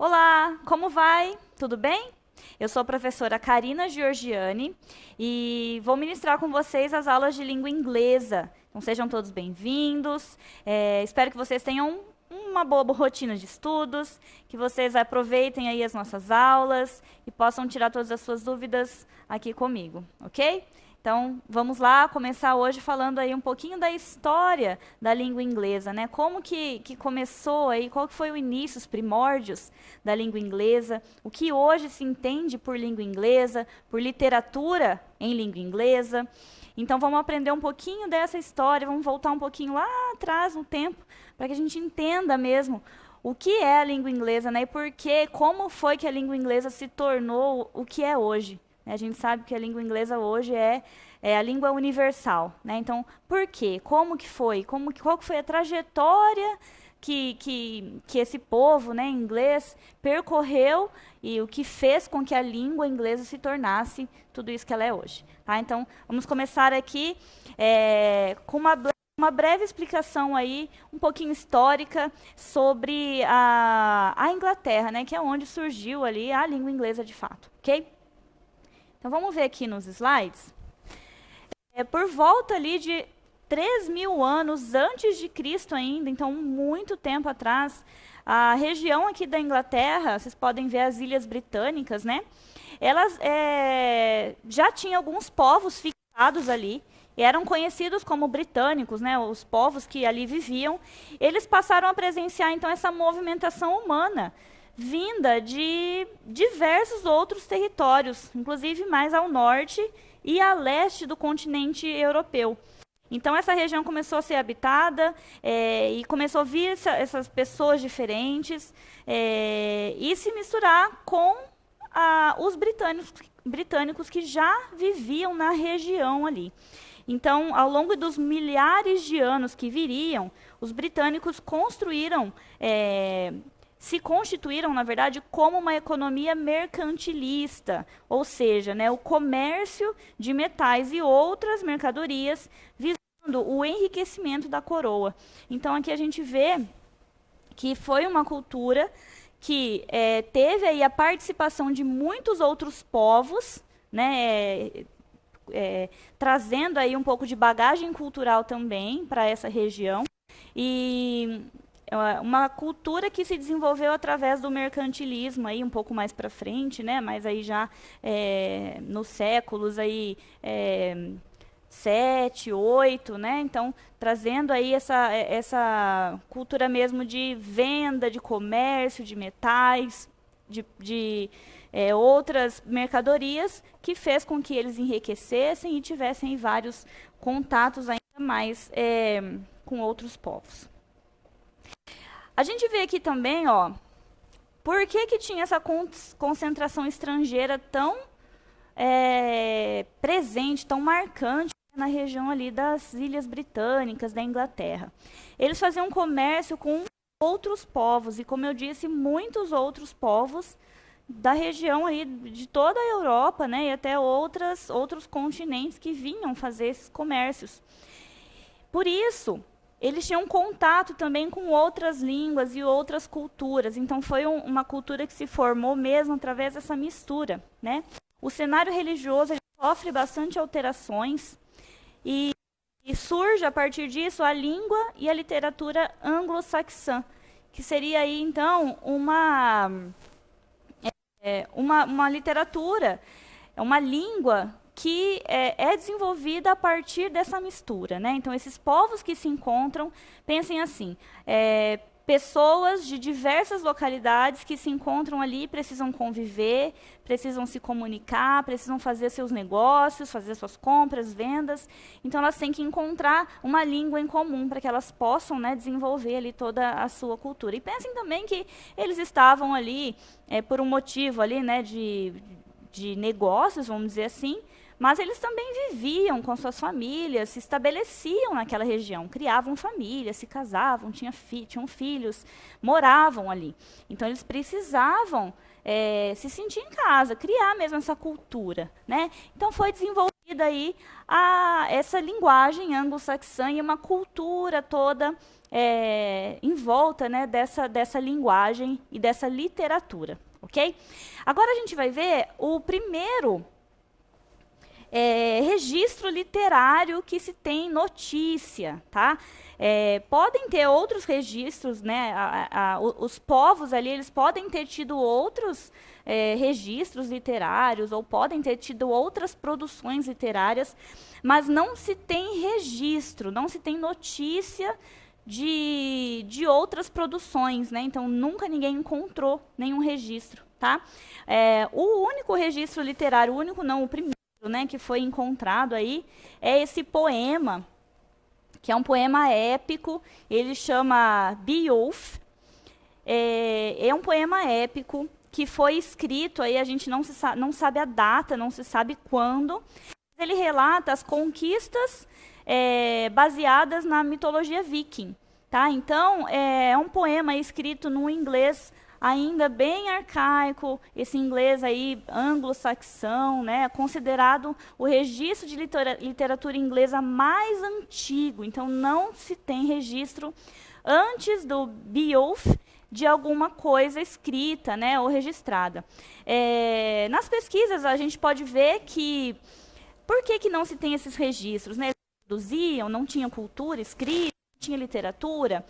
Olá, como vai? Tudo bem? Eu sou a professora Karina Giorgiani e vou ministrar com vocês as aulas de língua inglesa. Então sejam todos bem-vindos. Espero que vocês tenham uma boa rotina de estudos, que vocês aproveitem aí as nossas aulas e possam tirar todas as suas dúvidas aqui comigo, ok? Então, vamos lá começar hoje falando aí um pouquinho da história da língua inglesa, né? Como que começou aí, qual que foi o início, os primórdios da língua inglesa, o que hoje se entende por língua inglesa, por literatura em língua inglesa. Então, vamos aprender um pouquinho dessa história, vamos voltar um pouquinho lá atrás no tempo, para que a gente entenda mesmo o que é a língua inglesa, né? E por quê, como foi que a língua inglesa se tornou o que é hoje. A gente sabe que a língua inglesa hoje é a língua universal, né? Então, por quê? Como que foi? Qual que foi a trajetória que esse povo, né, inglês percorreu e o que fez com que a língua inglesa se tornasse tudo isso que ela é hoje? Tá? Então, vamos começar aqui com uma breve explicação aí, um pouquinho histórica, sobre a Inglaterra, né, que é onde surgiu ali a língua inglesa de fato, ok? Então, vamos ver aqui nos slides. Por volta ali de 3.000 anos antes de Cristo ainda, então muito tempo atrás, a região aqui da Inglaterra, vocês podem ver as Ilhas Britânicas, né? Elas já tinham alguns povos fixados ali, e eram conhecidos como britânicos, né? Os povos que ali viviam. Eles passaram a presenciar, então, essa movimentação humana, vinda de diversos outros territórios, inclusive mais ao norte e a leste do continente europeu. Então, essa região começou a ser habitada e começou a vir essas pessoas diferentes e se misturar com os britânicos que já viviam na região ali. Então, ao longo dos milhares de anos que viriam, os britânicos se constituíram, na verdade, como uma economia mercantilista, ou seja, né, o comércio de metais e outras mercadorias visando o enriquecimento da coroa. Então, aqui a gente vê que foi uma cultura que teve aí a participação de muitos outros povos, né, trazendo aí um pouco de bagagem cultural também para essa região. E uma cultura que se desenvolveu através do mercantilismo aí um pouco mais para frente, né? Mas aí já nos séculos aí 7, 8, né? Então trazendo aí essa cultura mesmo de venda, de comércio, de metais, de outras mercadorias que fez com que eles enriquecessem e tivessem vários contatos ainda mais com outros povos. A gente vê aqui também, ó, por que tinha essa concentração estrangeira tão presente, tão marcante na região ali das Ilhas Britânicas, da Inglaterra. Eles faziam comércio com outros povos, e como eu disse, muitos outros povos da região aí de toda a Europa, né, e até outros continentes que vinham fazer esses comércios. Por isso, eles tinham contato também com outras línguas e outras culturas. Então, foi uma cultura que se formou mesmo através dessa mistura, né? O cenário religioso sofre bastante alterações e surge, a partir disso, a língua e a literatura anglo-saxã, que seria aí, então, uma literatura, uma língua que é desenvolvida a partir dessa mistura, né? Então, esses povos que se encontram, pensem assim, pessoas de diversas localidades que se encontram ali, precisam conviver, precisam se comunicar, precisam fazer seus negócios, fazer suas compras, vendas. Então, elas têm que encontrar uma língua em comum para que elas possam, né, desenvolver ali toda a sua cultura. E pensem também que eles estavam ali por um motivo ali, né, de negócios, vamos dizer assim, mas eles também viviam com suas famílias, se estabeleciam naquela região, criavam famílias, se casavam, tinham filhos, moravam ali. Então, eles precisavam se sentir em casa, criar mesmo essa cultura, né? Então, foi desenvolvida aí essa linguagem anglo-saxã e uma cultura toda em volta, né, dessa linguagem e dessa literatura, ok? Agora a gente vai ver o primeiro registro literário que se tem notícia, tá? Podem ter outros registros, né? Os povos ali, eles podem ter tido outros registros literários ou podem ter tido outras produções literárias, mas não se tem registro, não se tem notícia de outras produções, né? Então nunca ninguém encontrou nenhum registro, tá? O único registro literário, o único não, o primeiro, né, que foi encontrado aí, é esse poema, que é um poema épico, ele chama Beowulf. É um poema épico que foi escrito, aí a gente não sabe a data, não se sabe quando. Ele relata as conquistas baseadas na mitologia viking. Tá? Então, é um poema escrito num inglês ainda bem arcaico, esse inglês aí anglo-saxão, né, considerado o registro de literatura inglesa mais antigo. Então, não se tem registro antes do Beowulf de alguma coisa escrita, né, ou registrada. Nas pesquisas, a gente pode ver que por que não se tem esses registros? Né? Eles produziam, não tinha cultura escrita, não tinha literatura.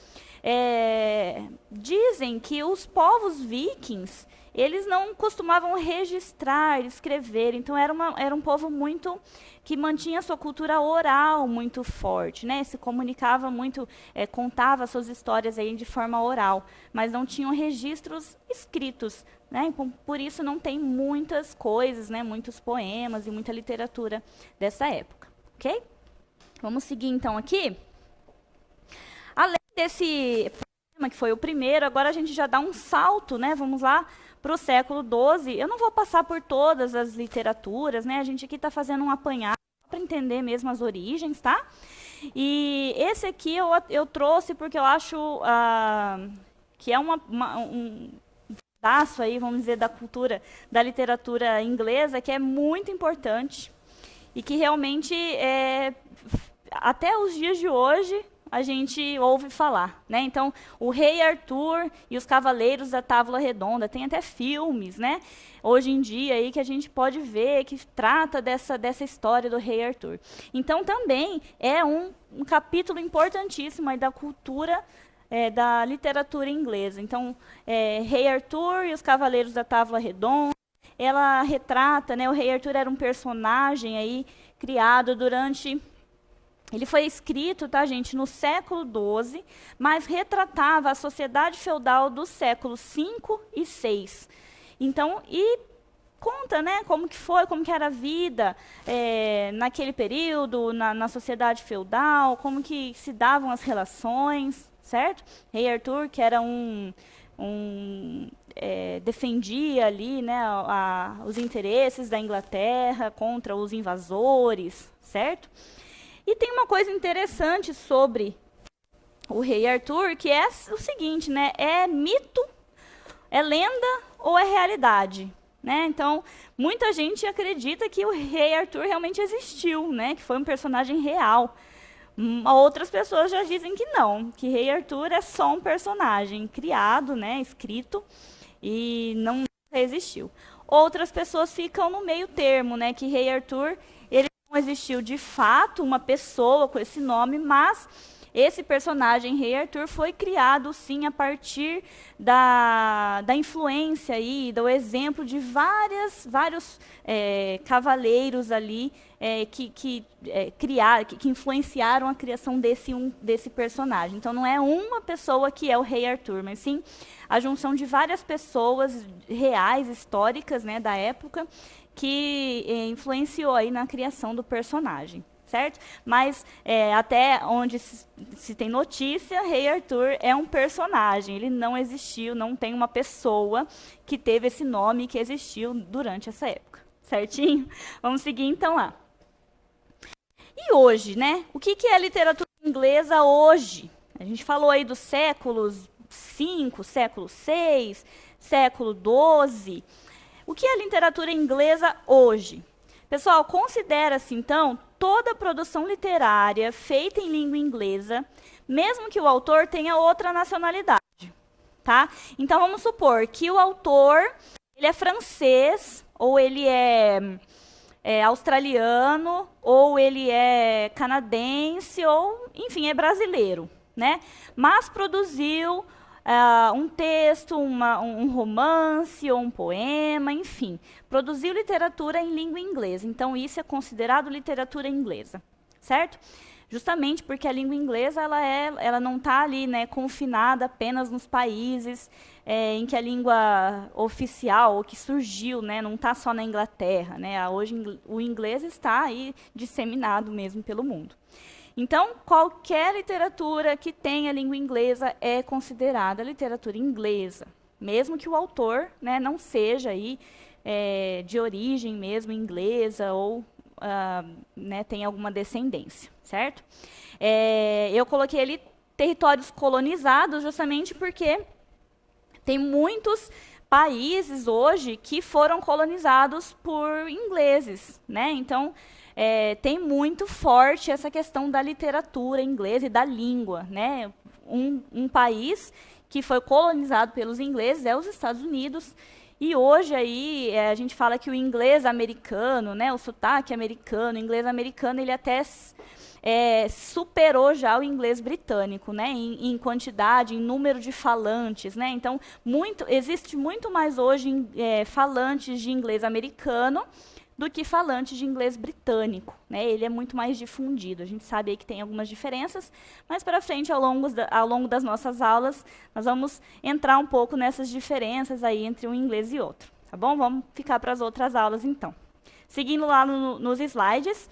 Dizem que os povos vikings, eles não costumavam registrar, escrever, então era um povo muito que mantinha sua cultura oral muito forte, né? Se comunicava muito, contava suas histórias aí de forma oral, mas não tinham registros escritos, né? Então, por isso não tem muitas coisas, né? Muitos poemas e muita literatura dessa época, ok? Vamos seguir então aqui. Além desse poema, que foi o primeiro, agora a gente já dá um salto, né? Vamos lá para o século XII. Eu não vou passar por todas as literaturas, né? A gente aqui está fazendo um apanhado para entender mesmo as origens, tá? E esse aqui eu trouxe porque eu acho que é um pedaço aí, vamos dizer, da cultura, da literatura inglesa, que é muito importante e que realmente, até os dias de hoje, a gente ouve falar, né? Então, o Rei Arthur e os Cavaleiros da Távola Redonda, tem até filmes, né? Hoje em dia aí que a gente pode ver que trata dessa história do Rei Arthur. Então, também é um capítulo importantíssimo aí da cultura da literatura inglesa. Então, Rei Arthur e os Cavaleiros da Távola Redonda, ela retrata, né? O Rei Arthur era um personagem aí criado durante... Ele foi escrito, tá, gente, no século XII, mas retratava a sociedade feudal dos séculos V e VI. Então, e conta, né, como que foi, como que era a vida naquele período, na sociedade feudal, como que se davam as relações, certo? Rei Arthur, que era defendia ali, né, os interesses da Inglaterra contra os invasores, certo? E tem uma coisa interessante sobre o Rei Arthur, que é o seguinte, né? É mito, é lenda ou é realidade? Né? Então, muita gente acredita que o Rei Arthur realmente existiu, né? Que foi um personagem real. Outras pessoas já dizem que não, que Rei Arthur é só um personagem criado, né? Escrito, e não existiu. Outras pessoas ficam no meio termo, né? Que Rei Arthur... não existiu de fato uma pessoa com esse nome, mas esse personagem, Rei Arthur, foi criado sim a partir da influência aí, do exemplo de vários cavaleiros ali que influenciaram a criação desse personagem. Então não é uma pessoa que é o Rei Arthur, mas sim a junção de várias pessoas reais, históricas, né, da época, que influenciou aí na criação do personagem, certo? Mas até onde se tem notícia, Rei Arthur é um personagem, ele não existiu, não tem uma pessoa que teve esse nome que existiu durante essa época, certinho? Vamos seguir então lá. E hoje, né? O que é a literatura inglesa hoje? A gente falou aí dos séculos V, século VI, século XII. O que é a literatura inglesa hoje? Pessoal, considera-se, então, toda produção literária feita em língua inglesa, mesmo que o autor tenha outra nacionalidade, tá? Então, vamos supor que o autor ele é francês, ou ele é australiano, ou ele é canadense, ou, enfim, é brasileiro, né? Mas produziu um texto, um romance ou um poema, enfim. Produziu literatura em língua inglesa. Então, isso é considerado literatura inglesa, certo? Justamente porque a língua inglesa ela não está ali, né, confinada apenas nos países em que a língua oficial, ou que surgiu, né, não está só na Inglaterra. Né? Hoje o inglês está aí disseminado mesmo pelo mundo. Então, qualquer literatura que tenha língua inglesa é considerada literatura inglesa, mesmo que o autor, né, não seja aí, de origem mesmo inglesa ou né, tenha alguma descendência, certo? Eu coloquei ali territórios colonizados justamente porque tem muitos países hoje que foram colonizados por ingleses, né? Então, tem muito forte essa questão da literatura inglesa e da língua, né? Um país que foi colonizado pelos ingleses é os Estados Unidos. E hoje aí a gente fala que o inglês americano, né, o sotaque americano, o inglês americano, ele até superou já o inglês britânico, né, em quantidade, em número de falantes, né. Então, existe muito mais hoje falantes de inglês americano do que falantes de inglês britânico, né? Ele é muito mais difundido. A gente sabe aí que tem algumas diferenças, mas para frente, ao longo das nossas aulas, nós vamos entrar um pouco nessas diferenças aí entre um inglês e outro, tá bom? Vamos ficar para as outras aulas, então. Seguindo lá nos slides,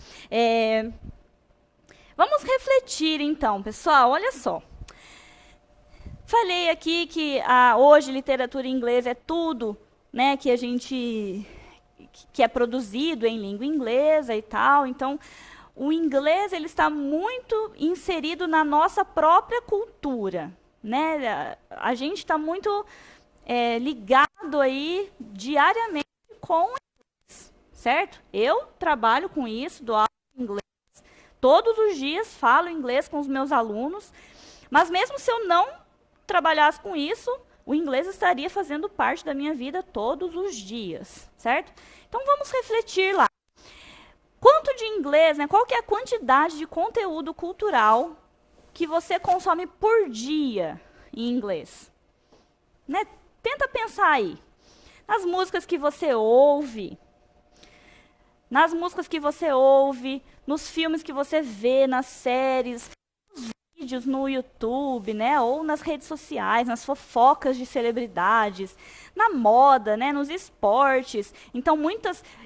vamos refletir, então, pessoal, olha só. Falei aqui que hoje literatura inglesa é tudo, né, que é produzido em língua inglesa e tal. Então, o inglês ele está muito inserido na nossa própria cultura, né? A gente está muito ligado aí diariamente com o inglês, certo? Eu trabalho com isso, dou aula de inglês. Todos os dias falo inglês com os meus alunos, mas mesmo se eu não trabalhasse com isso, o inglês estaria fazendo parte da minha vida todos os dias, certo? Então, vamos refletir lá. Quanto de inglês, né, qual que é a quantidade de conteúdo cultural que você consome por dia em inglês? Né? Tenta pensar aí. Nas músicas que você ouve, nos filmes que você vê, nas séries, vídeos no YouTube, né, ou nas redes sociais, nas fofocas de celebridades, na moda, né, nos esportes. Então,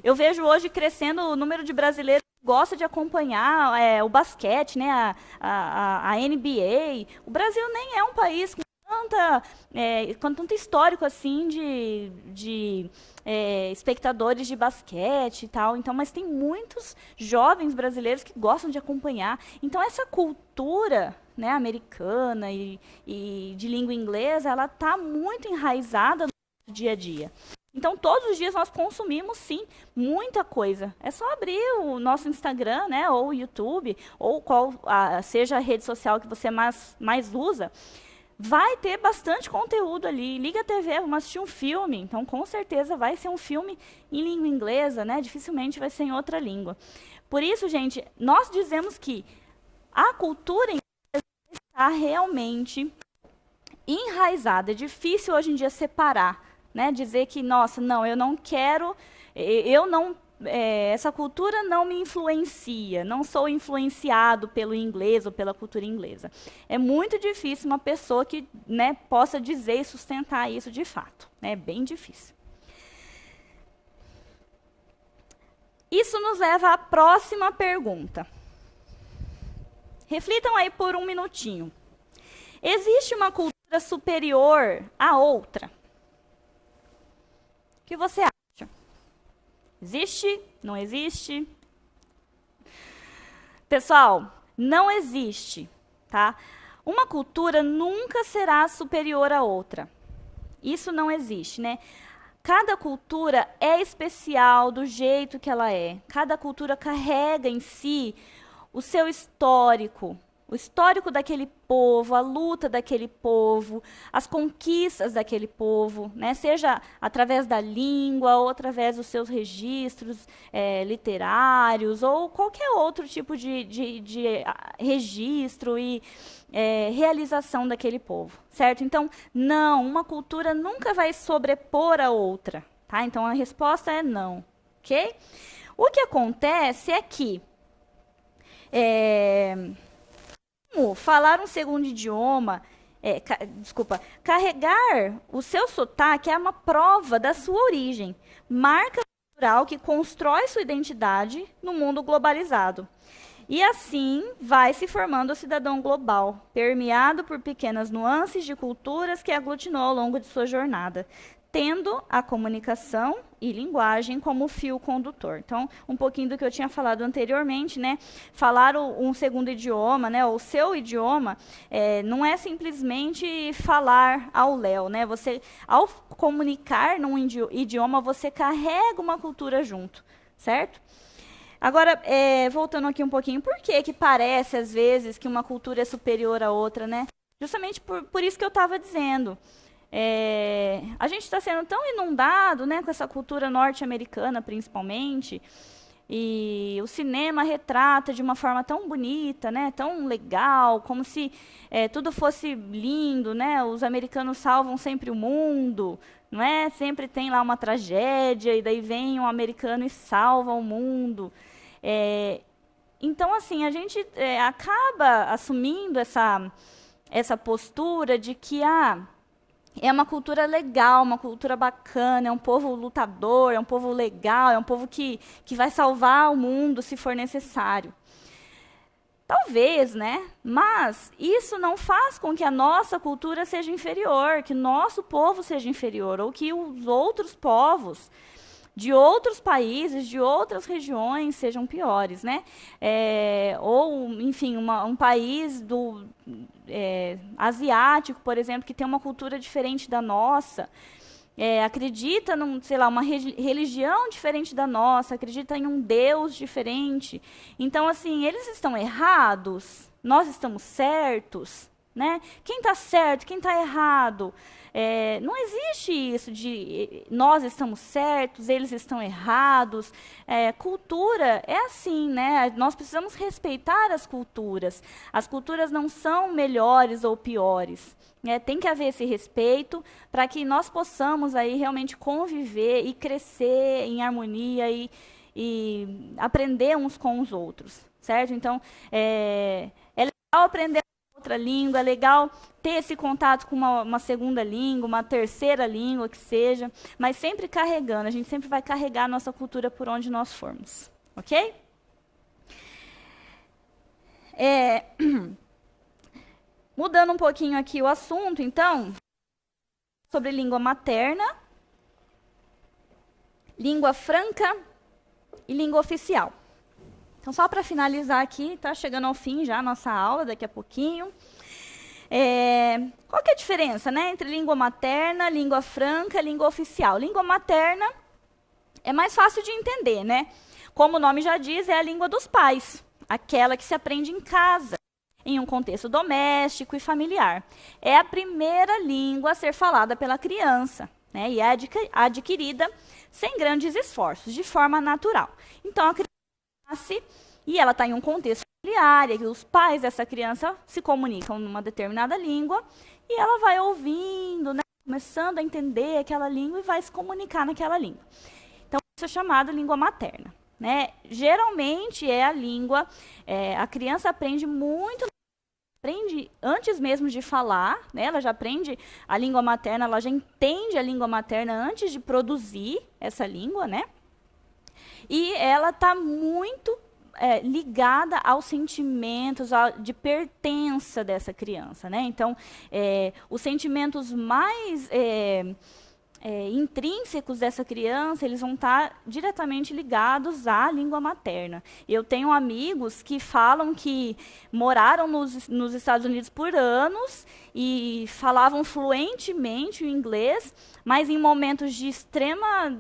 eu vejo hoje crescendo o número de brasileiros que gostam de acompanhar o basquete, né, a NBA. O Brasil nem é um país com tanto histórico assim de espectadores de basquete e tal. Então, mas tem muitos jovens brasileiros que gostam de acompanhar. Então, essa cultura, né, americana e de língua inglesa, ela está muito enraizada no dia a dia. Então, todos os dias nós consumimos, sim, muita coisa. É só abrir o nosso Instagram, né, ou o YouTube, ou seja a rede social que você mais usa. Vai ter bastante conteúdo ali. Liga a TV, vamos assistir um filme. Então, com certeza, vai ser um filme em língua inglesa, né? Dificilmente vai ser em outra língua. Por isso, gente, nós dizemos que a cultura inglesa está realmente enraizada. É difícil hoje em dia separar, né? Dizer que, nossa, não, eu não quero, essa cultura não me influencia, não sou influenciado pelo inglês ou pela cultura inglesa. É muito difícil uma pessoa que, né, possa dizer e sustentar isso de fato. É bem difícil. Isso nos leva à próxima pergunta. Reflitam aí por um minutinho. Existe uma cultura superior à outra? O que você acha? Existe? Não existe? Pessoal, não existe, tá? Uma cultura nunca será superior à outra. Isso não existe, né? Cada cultura é especial do jeito que ela é. Cada cultura carrega em si o seu histórico, o histórico daquele povo, a luta daquele povo, as conquistas daquele povo, né? Seja através da língua ou através dos seus registros literários ou qualquer outro tipo de registro e realização daquele povo, certo? Então, não, uma cultura nunca vai sobrepor a outra, tá? Então, a resposta é não, ok? O que acontece é que falar um segundo idioma, carregar o seu sotaque é uma prova da sua origem, marca cultural que constrói sua identidade no mundo globalizado. E assim vai se formando o cidadão global, permeado por pequenas nuances de culturas que aglutinou ao longo de sua jornada, tendo a comunicação e linguagem como fio condutor. Então, um pouquinho do que eu tinha falado anteriormente, né? Falar um segundo idioma, né? O seu idioma, não é simplesmente falar ao léu, né? Você, ao comunicar num idioma, você carrega uma cultura junto, certo? Agora, voltando aqui um pouquinho, por que parece, às vezes, que uma cultura é superior à outra, né? Justamente por isso que eu estava dizendo. A gente está sendo tão inundado, né, com essa cultura norte-americana, principalmente, e o cinema retrata de uma forma tão bonita, né, tão legal, como se tudo fosse lindo, né? Os americanos salvam sempre o mundo, não é? Sempre tem lá uma tragédia e daí vem um americano e salva o mundo. Então, assim, a gente acaba assumindo essa postura de que é uma cultura legal, uma cultura bacana, é um povo lutador, é um povo legal, é um povo que vai salvar o mundo se for necessário. Talvez, né? Mas isso não faz com que a nossa cultura seja inferior, que o nosso povo seja inferior, ou que os outros povos de outros países, de outras regiões, sejam piores, né? Ou, enfim, um país asiático, por exemplo, que tem uma cultura diferente da nossa, acredita uma religião diferente da nossa, acredita em um Deus diferente. Então, assim, eles estão errados, nós estamos certos, né? Quem está certo, quem está errado? Não existe isso de nós estamos certos, eles estão errados. Cultura é assim, né? Nós precisamos respeitar as culturas. As culturas não são melhores ou piores. Tem que haver esse respeito para que nós possamos aí realmente conviver e crescer em harmonia e aprender uns com os outros, certo? Então, é legal aprender outra língua, é legal ter esse contato com uma segunda língua, uma terceira língua que seja, mas sempre carregando, a gente sempre vai carregar a nossa cultura por onde nós formos, ok? Mudando um pouquinho aqui o assunto, então, sobre língua materna, língua franca e língua oficial. Então, só para finalizar aqui, está chegando ao fim já a nossa aula, daqui a pouquinho. Qual que é a diferença, né, entre língua materna, língua franca e língua oficial? Língua materna é mais fácil de entender, né? Como o nome já diz, é a língua dos pais, aquela que se aprende em casa, em um contexto doméstico e familiar. É a primeira língua a ser falada pela criança, né, e é adquirida sem grandes esforços, de forma natural. Então, a criança nasce e ela está em um contexto familiar, e os pais dessa criança se comunicam numa determinada língua, e ela vai ouvindo, né, começando a entender aquela língua e vai se comunicar naquela língua. Então, isso é chamado língua materna, né? Geralmente é a língua, a criança aprende antes mesmo de falar, né? Ela já aprende a língua materna, ela já entende a língua materna antes de produzir essa língua, né? E ela está muito ligada aos sentimentos de pertença dessa criança, né? Então, os sentimentos mais intrínsecos dessa criança, eles vão estar diretamente ligados à língua materna. Eu tenho amigos que falam que moraram nos Estados Unidos por anos e falavam fluentemente o inglês, mas em momentos de extrema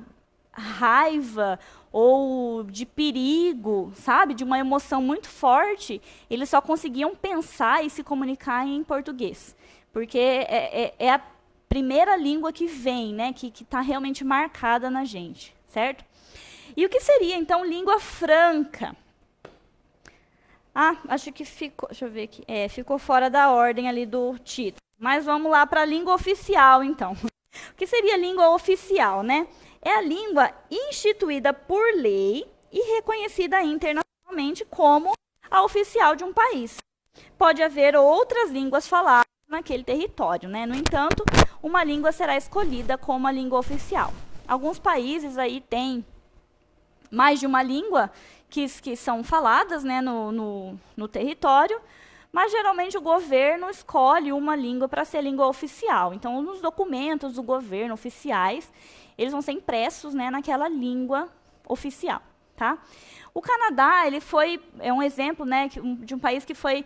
raiva ou de perigo, sabe, de uma emoção muito forte, eles só conseguiam pensar e se comunicar em português, porque é a primeira língua que vem, né, que está realmente marcada na gente, certo? E o que seria, então, língua franca? Ah, acho que ficou, deixa eu ver aqui, ficou fora da ordem ali do título. Mas vamos lá para a língua oficial, então. O que seria língua oficial, né? É a língua instituída por lei e reconhecida internacionalmente como a oficial de um país. Pode haver outras línguas faladas naquele território, né? No entanto, uma língua será escolhida como a língua oficial. Alguns países aí têm mais de uma língua que são faladas, né, no território, mas geralmente o governo escolhe uma língua para ser língua oficial. Então, nos documentos do governo oficiais, eles vão ser impressos, né, naquela língua oficial, tá? O Canadá, ele é um exemplo, né, de um país que foi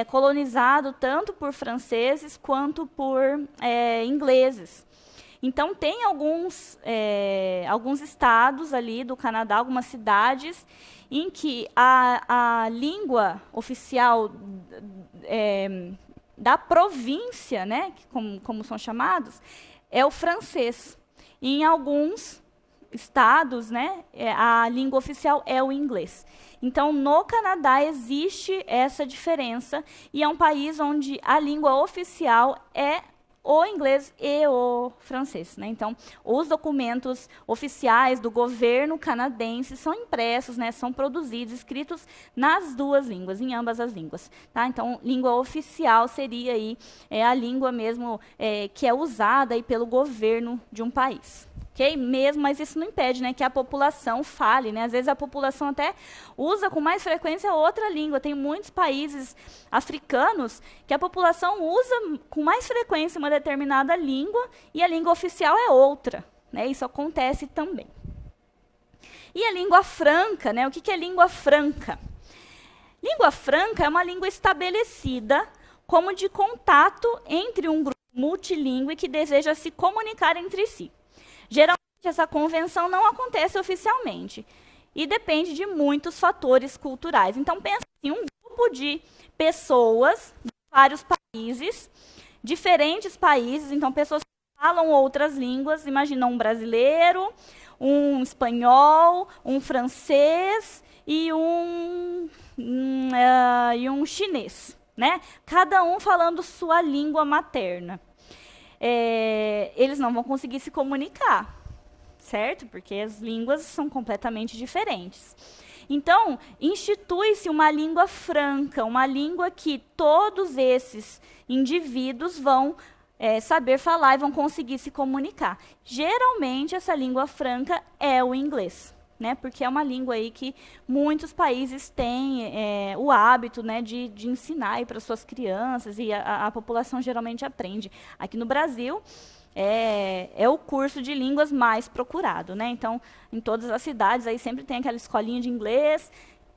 colonizado tanto por franceses quanto por ingleses. Então, tem alguns estados ali do Canadá, algumas cidades, em que a língua oficial da província, né, como são chamados, é o francês. E em alguns estados, né, a língua oficial é o inglês. Então, no Canadá existe essa diferença, e é um país onde a língua oficial é o inglês e o francês, né? Então, os documentos oficiais do governo canadense são impressos, né, são produzidos, escritos nas duas línguas, em ambas as línguas, tá? Então, língua oficial seria aí a língua mesmo que é usada aí pelo governo de um país. Okay? Mesmo, mas isso não impede, né, que a população fale, né? Às vezes a população até usa com mais frequência outra língua. Tem muitos países africanos que a população usa com mais frequência uma determinada língua e a língua oficial é outra, né? Isso acontece também. E a língua franca, né? O que é língua franca? Língua franca é uma língua estabelecida como de contato entre um grupo multilingüe que deseja se comunicar entre si. Geralmente, essa convenção não acontece oficialmente e depende de muitos fatores culturais. Então, pensa assim, um grupo de pessoas de vários países, diferentes países, então pessoas que falam outras línguas, imagina um brasileiro, um espanhol, um francês e um chinês, né? Cada um falando sua língua materna. Eles não vão conseguir se comunicar, certo? Porque as línguas são completamente diferentes. Então, institui-se uma língua franca, uma língua que todos esses indivíduos vão saber falar e vão conseguir se comunicar. Geralmente, essa língua franca é o inglês, né? Porque é uma língua aí que muitos países têm o hábito, né, de ensinar para suas crianças, e a população geralmente aprende. Aqui no Brasil, é o curso de línguas mais procurado, né? Então, em todas as cidades, aí sempre tem aquela escolinha de inglês,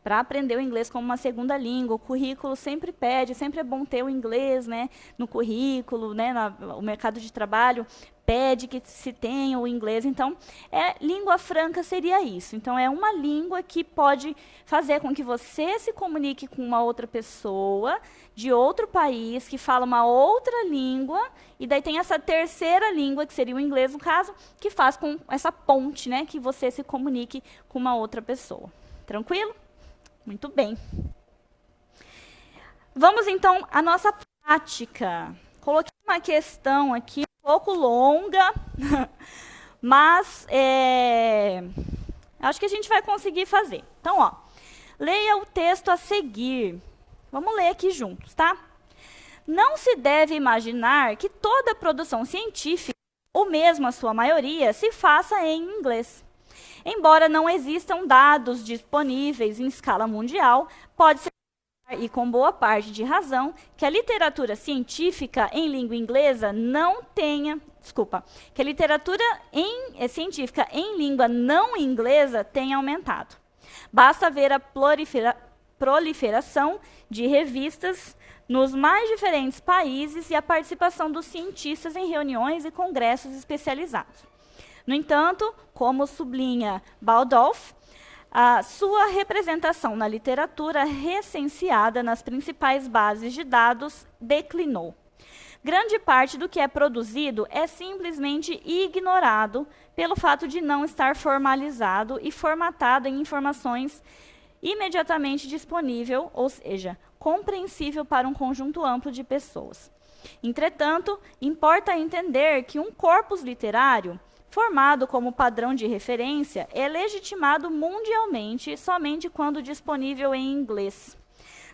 para aprender o inglês como uma segunda língua. O currículo sempre pede, sempre é bom ter o inglês, né, no currículo, né, o mercado de trabalho pede que se tenha o inglês. Então, língua franca seria isso. Então, é uma língua que pode fazer com que você se comunique com uma outra pessoa de outro país, que fala uma outra língua, e daí tem essa terceira língua, que seria o inglês, no caso, que faz com essa ponte, né, que você se comunique com uma outra pessoa. Tranquilo? Muito bem. Vamos, então, à nossa prática. Coloquei uma questão aqui um pouco longa, mas acho que a gente vai conseguir fazer. Então, ó, leia o texto a seguir. Vamos ler aqui juntos, tá? Não se deve imaginar que toda produção científica, ou mesmo a sua maioria, se faça em inglês. Embora não existam dados disponíveis em escala mundial, pode-se e com boa parte de razão, que a literatura científica em língua inglesa não tenha que a literatura científica em língua não inglesa tem aumentado. Basta ver a proliferação de revistas nos mais diferentes países e a participação dos cientistas em reuniões e congressos especializados. No entanto, como sublinha Baldolf, a sua representação na literatura recenseada nas principais bases de dados declinou. Grande parte do que é produzido é simplesmente ignorado pelo fato de não estar formalizado e formatado em informações imediatamente disponível, ou seja, compreensível para um conjunto amplo de pessoas. Entretanto, importa entender que um corpus literário formado como padrão de referência é legitimado mundialmente somente quando disponível em inglês.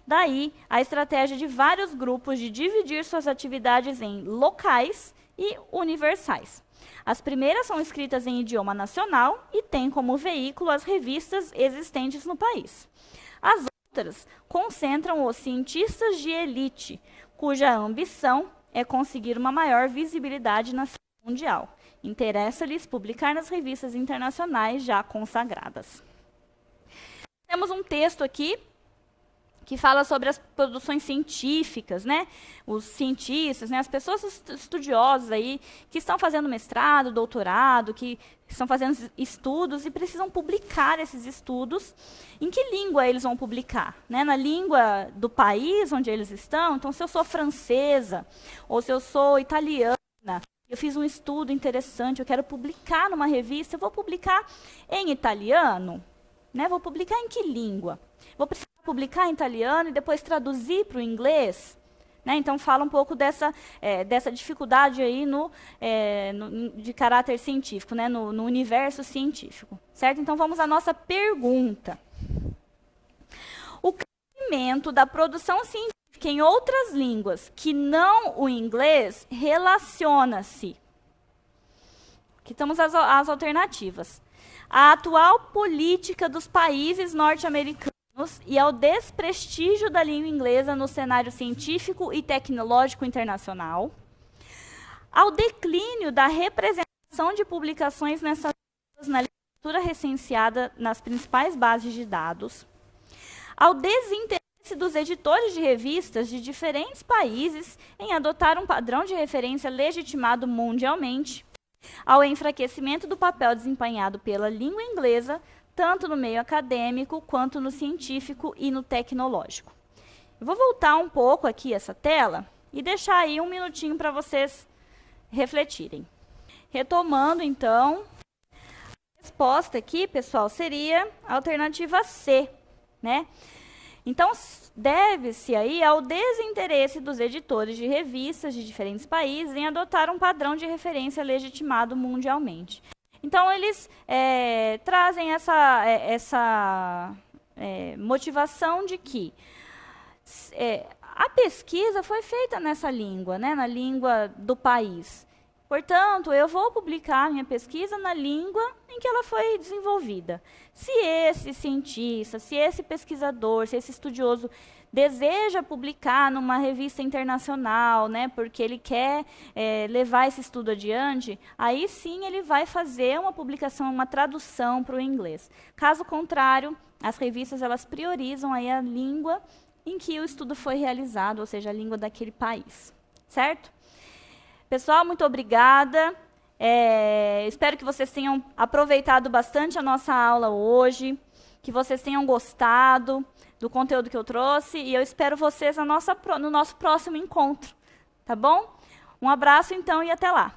Daí, a estratégia de vários grupos de dividir suas atividades em locais e universais. As primeiras são escritas em idioma nacional e têm como veículo as revistas existentes no país. As outras concentram os cientistas de elite, cuja ambição é conseguir uma maior visibilidade na cena mundial. Interessa-lhes publicar nas revistas internacionais já consagradas. Temos um texto aqui que fala sobre as produções científicas, né? Os cientistas, né? As pessoas estudiosas aí que estão fazendo mestrado, doutorado, que estão fazendo estudos e precisam publicar esses estudos. Em que língua eles vão publicar? Né? Na língua do país onde eles estão? Então, se eu sou francesa ou se eu sou italiana, eu fiz um estudo interessante, eu quero publicar numa revista, eu vou publicar em italiano? Né? Vou publicar em que língua? Vou precisar publicar em italiano e depois traduzir para o inglês? Né? Então, fala um pouco dessa dificuldade aí de caráter científico, né? no universo científico. Certo? Então, vamos à nossa pergunta. O crescimento da produção científica em outras línguas que não o inglês relaciona-se. Aqui estamos as alternativas. A atual política dos países norte-americanos e ao desprestígio da língua inglesa no cenário científico e tecnológico internacional, ao declínio da representação de publicações nessas línguas na literatura recenseada nas principais bases de dados, ao desinteresse dos editores de revistas de diferentes países em adotar um padrão de referência legitimado mundialmente, ao enfraquecimento do papel desempenhado pela língua inglesa, tanto no meio acadêmico, quanto no científico e no tecnológico. Eu vou voltar um pouco aqui essa tela e deixar aí um minutinho para vocês refletirem. Retomando, então, a resposta aqui, pessoal, seria a alternativa C, né? Então, deve-se aí ao desinteresse dos editores de revistas de diferentes países em adotar um padrão de referência legitimado mundialmente. Então, eles trazem essa motivação de que a pesquisa foi feita nessa língua, né, na língua do país. Portanto, eu vou publicar minha pesquisa na língua em que ela foi desenvolvida. Se esse cientista, se esse pesquisador, se esse estudioso deseja publicar numa revista internacional, né, porque ele quer levar esse estudo adiante, aí sim ele vai fazer uma publicação, uma tradução para o inglês. Caso contrário, as revistas elas priorizam aí a língua em que o estudo foi realizado, ou seja, a língua daquele país. Certo? Pessoal, muito obrigada. Espero que vocês tenham aproveitado bastante a nossa aula hoje, que vocês tenham gostado do conteúdo que eu trouxe, e eu espero vocês no nosso próximo encontro. Tá bom? Um abraço, então, e até lá.